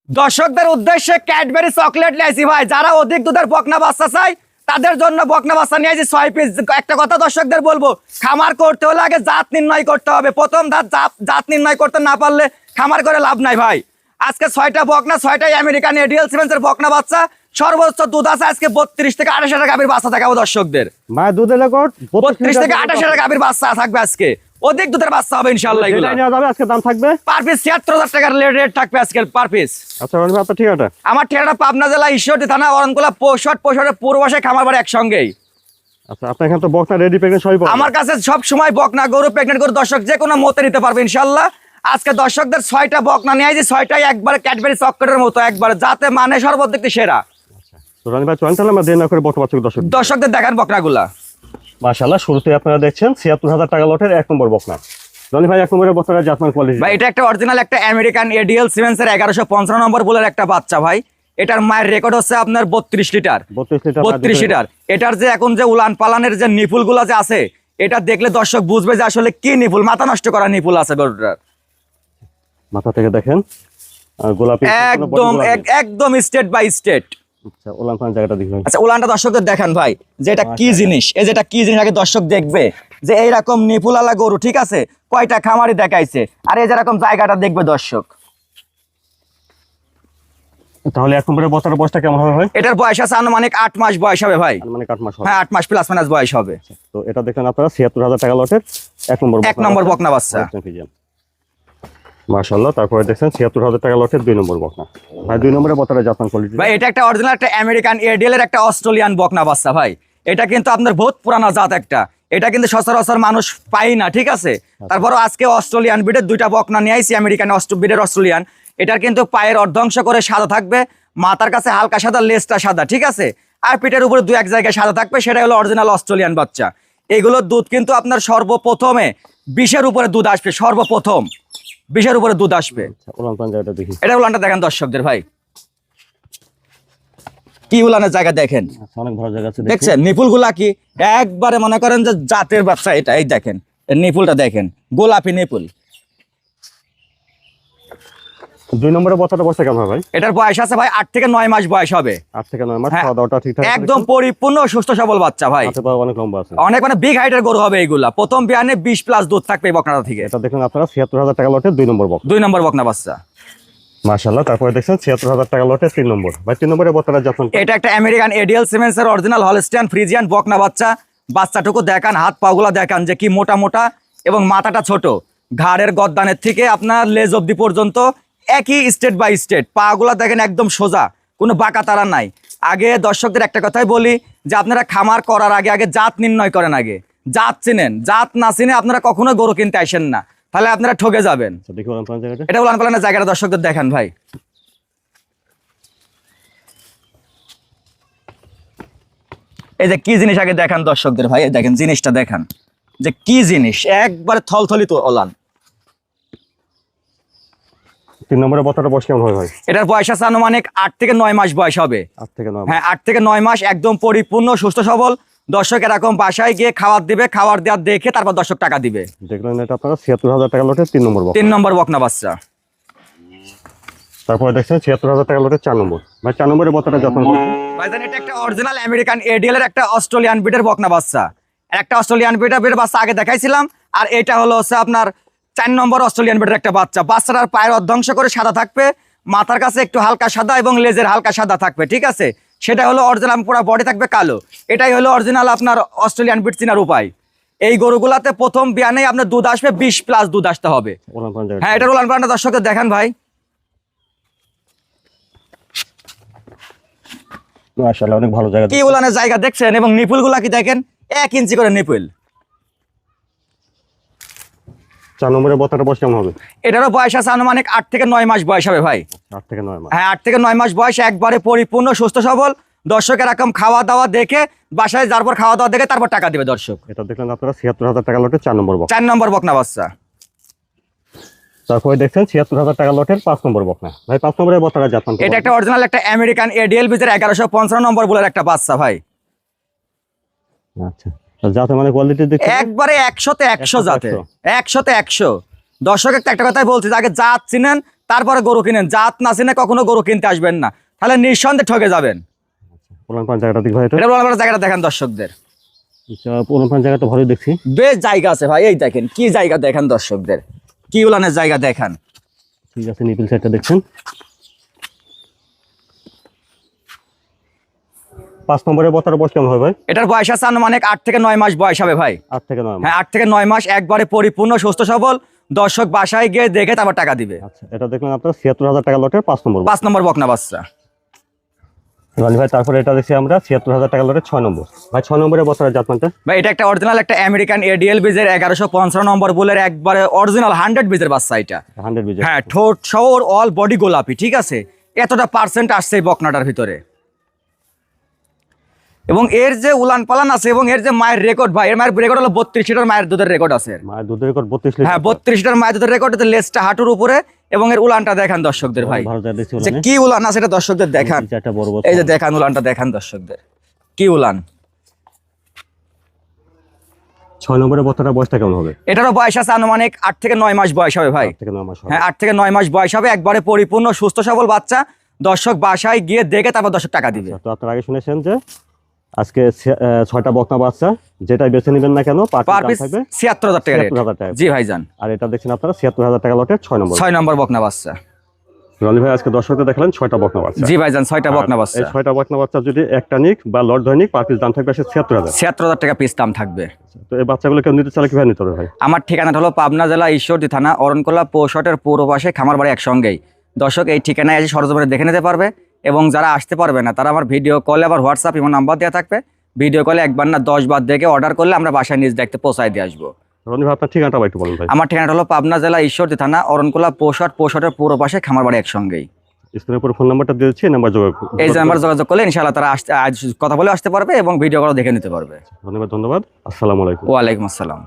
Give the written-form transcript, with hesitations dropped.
দর্শকদের উদ্দেশ্যে Cadbury chocolate নিয়েছি ভাই, যারা অধিক দুধের বকনা বাচ্চা চাই তাদের জন্য বকনা বাচ্চা নিয়েছি 6 পিস। একটা কথা দর্শকদের বলবো, খামার করতে হলে আগে জাত নির্ণয় করতে হবে। প্রথম জাত নির্ণয় করতে না পারলে খামার করে লাভ নাই ভাই। আজকে 6টা বকনা, 6টাই আমেরিকান এডিএল সিমেন্সের বকনা বাচ্চা। সর্বোচ্চ দুধ আছে আজকে 32 থেকে 28 হাজার গাভীর বাচ্চা দেখাবো দর্শকদের। মায়ের দুধের রেকর্ড 32 থেকে 28 হাজার গাভীর বাচ্চা থাকবে আজকে। অধিক দুধের বাচ্চা হবে ইনশাআল্লাহ। এগুলো নেওয়া যাবে, আজকে দাম থাকবে পার পিস 76,000 টাকার রেট থাকবে আজকে পার পিস। আচ্ছা রনি ভাই, আপনার ঠিকানাটা? আমার ঠিকানা পাবনা জেলা ঈশ্বরদী থানা অরণকুলা পোষট পূর্ববাসে খামার বাড়ি একসঙ্গেই। আচ্ছা, আপনার এখানে তো বকনা রেডি প্রেগনেন্ট সবই পাবেন। আমার কাছে সব সময় বকনা গরু প্রেগনেন্ট গরু দর্শক যে কোনো মতে নিতে পারবে ইনশাআল্লাহ। আজকে দর্শকদের 6টা বকনা নিয়ে আইছি, 6টাই একবারে ক্যাডবেরি চকলেটের মতো, একবারে যাতে মানে সর্বদিক থেকে সেরা। তো রনি ভাই চলেন তাহলে আমরা দেরি না করে বকনা বাচ্চা দর্শকদের দেখান বকনাগুলা। মাশাআল্লাহ, শুরুতে আপনারা দেখছেন 76,000 টাকা লটের 1 নম্বর বকনা। রনি ভাই 1 নম্বরের বকনার জাতমান কোয়ালিটি ভাই, এটা একটা অরিজিনাল একটা আমেরিকান এডিএল সিমেন্সের 1155 নম্বর বুলের একটা বাচ্চা ভাই। এটার মায়ের রেকর্ড হচ্ছে আপনার 32 লিটার। 32 লিটার। এটার যে এখন যে উলান পালানের যে নিপুল গুলা যে আছে, এটা দেখলে দর্শক বুঝবে যে আসলে কি নিপুল, মাথা নষ্ট করা নিপুল আছে গরুটার। মাথা থেকে দেখেন গোলাপি একদম স্টেট বাই স্টেট। আচ্ছা, উলান পালান জায়গাটা দেখুন। আচ্ছা, উলানটা দর্শকদের দেখান ভাই, যে এটা কি জিনিস। এই যেটা কি জিনিস আগে দর্শক দেখবে, যে এইরকম নিপুলালা গরু, ঠিক আছে, কয়টা খামারি দেখাইছে, আর এই যেরকম জায়গাটা দেখবে দর্শক। তাহলে 1 নম্বরের বকনার বয়সটা কেমন হবে ভাই? এটার বয়স আছে আনুমানিক 8 মাস বয়স হবে ভাই। আনুমানিক 8 মাস হবে। হ্যাঁ, 8 মাস প্লাস মাইনাস বয়স হবে। তো এটা দেখেন আপনারা 76,000 টাকা লটের 1 নম্বর বকনা বাচ্চা। মাশাআল্লাহ, তারপরে দেখছেন 76,000 টাকা লটের 2 নম্বর বকনা। ভাই 2 নম্বরের বকনার জাতমান কোয়ালিটি? ভাই, এটা একটা অরিজিনাল একটা আমেরিকান এডিএল এর একটা অস্ট্রেলিয়ান বকনা বাচ্চা ভাই। এটা কিন্তু আপনার বহুত পুরানা জাত একটা, এটা কিন্তু সচরাচর মানুষ পাই না, ঠিক আছে। তারপরও আজকে অস্ট্রেলিয়ান ব্রিডের 2টা বকনা নিয়ে আইছি, আমেরিকান ব্রিডের অস্ট্রেলিয়ান। এটার কিন্তু পায়ের অর্ধাংশ করে সাদা থাকবে, মাথার কাছে হালকা সাদা, লেজটা সাদা, ঠিক আছে। আর পিঠের উপরে 2-1 জায়গায় সাদা থাকবে, সেটা হলো অরিজিনাল অস্ট্রেলিয়ান বাচ্চা। এগুলোর দুধ কিন্তু আপনার সর্বপ্রথমে 20-এর উপরে দুধ আসবে, সর্বপ্রথম 20-এর উপরে দুধ আসবে। এটা উলানটা দেখেন দর্শকদের ভাই, কি উলানের জায়গা দেখেন, অনেক ভালো জায়গা আছে। দেখছেন নিপুল গুলা কি একবারে মনে করেন যে জাতের বাচ্চা। এটা এই দেখেন, নিপুলটা দেখেন, গোলাপি নিপুল। 2 নম্বরের বকনাটা বয়সটা কেমন হবে ভাই? এটার বয়স আছে ভাই 8 থেকে 9 মাস বয়স হবে। 8 থেকে 9 মাস। হ্যাঁ, খাওয়া দাওয়াটা ঠিকঠাক একদম পরিপূর্ণ সুস্থ সবল বাচ্চা ভাই। হাতে পা অনেক লম্বা আছে, অনেক মানে বিগ হাইটের গরু হবে এইগুলা। প্রথম বিয়ানে 20 প্লাস দুধ থাকবে এই বকনাটা থেকে। এটা দেখুন আপনারা 76,000 টাকা লটের 2 নম্বর বকনা। 2 নম্বর বকনা বাচ্চা। মাশাআল্লাহ, তারপরে দেখছেন 76,000 টাকা লটের 3 নম্বর। ভাই 3 নম্বরের বকনার জাতমান? এটা একটা আমেরিকান এডিএল সিমেন্সের অরিজিনাল হলস্টিয়ান ফ্রিজিয়ান বকনা বাচ্চা। বাচ্চাটুকু দেখান, হাত পাগুলা দেখান যে কি মোটা মোটা, এবং মাথাটা ছোট। ঘাড়ের গদ্দানের থেকে আপনার লেজ অব্দি পর্যন্ত একই স্টেট বাই স্টেট। পাগুলা দেখেন একদম সোজা, কোনো বাঁকা তারা নাই। আগে দর্শকদের একটা কথাই বলি, যে আপনারা খামার করার আগে আগে জাত নির্ণয় করেন, আগে জাত চিনেন। জাত না চিনে আপনারা কখনো গরু কিনতে আসেন না, তাহলে আপনারা ঠকে যাবেন। এটা উলান পালানের জায়গাটা দর্শকদের দেখান ভাই। এই যে কি জিনিস আগে দেখান দর্শকদের ভাই, দেখেন জিনিসটা দেখান যে কি জিনিস, একবারে থলথলিত ওলান। 3 নম্বরের বকনাটা বয়স কেমন হবে ভাই? এটার বয়স আছে আনুমানিক 8 থেকে 9 মাস বয়স হবে। 8 থেকে 9 মাস। হ্যাঁ, 8 থেকে 9 মাস, একদম পরিপূর্ণ সুস্থ সবল। দর্শক এরকম বাসায় গিয়ে খাবার দিবে, খাবার দেওয়ার দেখে তারপর দর্শক টাকা দিবে। দেখলেন, এটা আপনারা 76,000 টাকা লটের 3 নম্বর বকনা। 3 নম্বর বকনা বাচ্চা। তারপরে দেখছেন 76,000 টাকা লটের 4 নম্বর। ভাই 4 নম্বরের বকনাটা জাতমান? ভাইজান, এটা একটা অরিজিনাল আমেরিকান এডিএল এর একটা অস্ট্রেলিয়ান ব্রিডের বকনা বাচ্চা। একটা অস্ট্রেলিয়ান ব্রিডের বাচ্চা আগে দেখাইছিলাম, আর এটা হলো হচ্ছে আপনার 4 নম্বর অস্ট্রেলিয়ান ব্রিডের একটা বাচ্চা। বাচ্চাটার পায়ের অর্ধাংশ করে সাদা থাকবে, মাথার কাছে একটু হালকা সাদা এবং লেজের হালকা সাদা থাকবে, ঠিক আছে। সেটা হলো অরিজিনাল, পুরো বডি থাকবে কালো। এটাই হলো অরিজিনাল আপনার অস্ট্রেলিয়ান ব্রিড চিনার উপায়। এই গরুগুলাতে প্রথম বিয়ানেই আপনার দুধ আসবে 20 প্লাস দুধ আসতে হবে। হ্যাঁ, এটা উলান পালানটা দর্শকদের দেখান ভাই। মাশাআল্লাহ, অনেক ভালো জায়গা। কি উলানের জায়গা দেখছেন, এবং নিপুল গুলা কি দেখেন, 1 ইঞ্চি করে নিপুল। 4 নম্বরের বকনাটা বয়স কেমন হবে? এটারও বয়স আছে আনুমানিক 8 থেকে 9 মাস বয়স হবে ভাই। 8 থেকে 9 মাস। হ্যাঁ, 8 থেকে 9 মাস বয়স, একবারে পরিপূর্ণ সুস্থ সবল। দর্শক এরকম খাওয়া দাওয়া দেখে বাসায় যাওয়ার পর খাওয়া দাওয়া দেখে তারপর টাকা দিবে দর্শক। এটা দেখলেন আপনারা 76,000 টাকা লটের 4 নম্বর বকনা। 4 নম্বর বকনা বাচ্চা। তারপরে দেখছেন 76,000 টাকা লটের 5 নম্বর বকনা। ভাই 5 নম্বরের বকনাটা জাতমান? এটা একটা অরিজিনাল একটা আমেরিকান এডিএল বিজের 1155 নম্বর বলের একটা বাচ্চা ভাই। আচ্ছা, জাতে মানে কোয়ালিটি দেখতে একবারে 100 তে 100 জাতে, 100 তে 100। দর্শক একটা কথাই বলছি, আগে জাত চিনেন, তারপরে গরু কিনেন, জাত না চিনে কখনো গরু কিনতে আসবেন না, তাহলে নিঃসন্দেহে ঠকে যাবেন। উলান পালান জায়গাটা দিক ভাই, এটা এটা বলার জায়গাটা দেখেন দর্শকদের, উলান পালান জায়গাটা ভালোই দেখছি। বেশ জায়গা আছে ভাই, এই দেখেন কি জায়গা দেখেন দর্শকদের, কি উলানের জায়গা দেখেন। ঠিক আছে, নিপিল সাইডটা দেখছেন। 5 নম্বরের বছরের বয়স কেমন হবে ভাই? এটার বয়স আছে আনুমানিক 8 থেকে 9 মাস বয়স হবে ভাই। 8 থেকে 9 মাস। হ্যাঁ 8 থেকে 9 মাস, একবারে পরিপূর্ণ সুস্থ সবল। দর্শক বাসায় গিয়ে দেখে তারপর টাকা দিবে। আচ্ছা, এটা দেখলেন আপনার ৭৬,০০০ টাকা লটের 5 নম্বর 5 নম্বর বকনা বাচ্চা। রনি ভাই, তারপরে এটা দেখছি আমরা ৭৬,০০০ টাকা লটের 6 নম্বর। ভাই 6 নম্বরের বছরের জাতমানটা? ভাই এটা একটা অরিজিনাল একটা আমেরিকান এডিএল বীজের 1115 নম্বর বুলের একবারে অরিজিনাল 100 বীজের বাচ্চা এটা। 100 বীজ। হ্যাঁ, ঠোঁট সহ অল বডি গোলাপি, ঠিক আছে, এতটা পার্সেন্ট আসছে এই বকনাটার ভিতরে। এবং এর যে উলান পালান আছে এবং এর যে মায়ের রেকর্ড, ভাই এর মায়ের রেকর্ড হলো 32 লিটার মায়ের দুধের রেকর্ড আছে। মায়ের দুধের রেকর্ড 32 লিটার। হ্যাঁ 32 লিটার মায়ের দুধের রেকর্ড, লেজটা হাঁটুর উপরে এবং এর উলানটা দেখান দর্শকদের ভাই, ভালো জায়গা দেখছি যে উলানে। কি উলান আছে এটা দর্শকদের দেখান। একটা বড় বড় এই যে দেখান উলানটা দেখান দর্শকদের, কি উলান। 6 নম্বরের বছরের বয়সটা কেমন হবে? এটারও বয়স আছে আনুমানিক 8 থেকে 9 মাস বয়স হবে ভাই। 8 থেকে 9 মাস হবে। হ্যাঁ 8 থেকে 9 মাস বয়স হবে, একবারে পরিপূর্ণ সুস্থ সবল বাচ্চা। দর্শক বাসায় গিয়ে দেখে তারপর দর্শক টাকা দিবে। তো আপনারা আগে শুনেছেন যে আজকে 6টা বকনা বাচ্চা যেটাই বেছে নেবেন না কেন পার পার পিস পিস থাকবে ৭৬,০০০ টাকা রেট। ৭৬,০০০ টাকা। জি ভাইজান, আর এটা দেখছেন আপনারা ৭৬,০০০ টাকা লটের 6 নম্বর। 6 নম্বর বকনা বাচ্চা। রনি ভাই আজকে দর্শকদের দেখালেন 6টা বকনা বাচ্চা। জি ভাইজান, 6টা বকনা বাচ্চা। এই 6টা বকনা বাচ্চা যদি একটা নিক বা লট দৈনিক পার পিস দাম থাকবে ৭৬,০০০। ৭৬,০০০ টাকা পিস দাম থাকবে। তো এই বাচ্চাগুলো কেউ নিতে চাইলে কিভাবে নিতে হবে ভাই? আমার ঠিকানাটা হলো পাবনা জেলা ঈশ্বরদী থানা অরণকোলা পৌষটের পূর্ব পাশে খামার বাড়ি একসঙ্গেই। দর্শক এই ঠিকানায় এসে সরজমিনে দেখে নিতে পারবে, এবং যারা আসতে পারবে না তারা আমার ভিডিও কলে আবার হোয়াটসঅ্যাপ ইমো নাম্বার দেওয়া থাকবে, ভিডিও কলে একবার না 10 বার দেখে অর্ডার করলে আমরা বাসায় নিজ দেখতে পৌঁছায় দিয়ে আসবো। রনি ভাই আপনার ঠিকানাটা একটু বলুন ভাই। আমার ঠিকানাটা হলো পাবনা জেলা ঈশ্বরদী থানা অরণকোলা পৌষটের পূর্ব পাশে খামার বাড়ি একসঙ্গেই। স্ক্রিনের উপর ফোন নাম্বারটা দিয়ে দিচ্ছি, এই নাম্বার যোগাযোগ। এই যে নাম্বার যোগাযোগ করলে ইনশাআল্লাহ তারা আজ কথা বলে আসতে পারবে এবং ভিডিও কলে দেখে নিতে পারবে। ধন্যবাদ। আসসালামু আলাইকুম। ওয়ালাইকুম আসসালাম।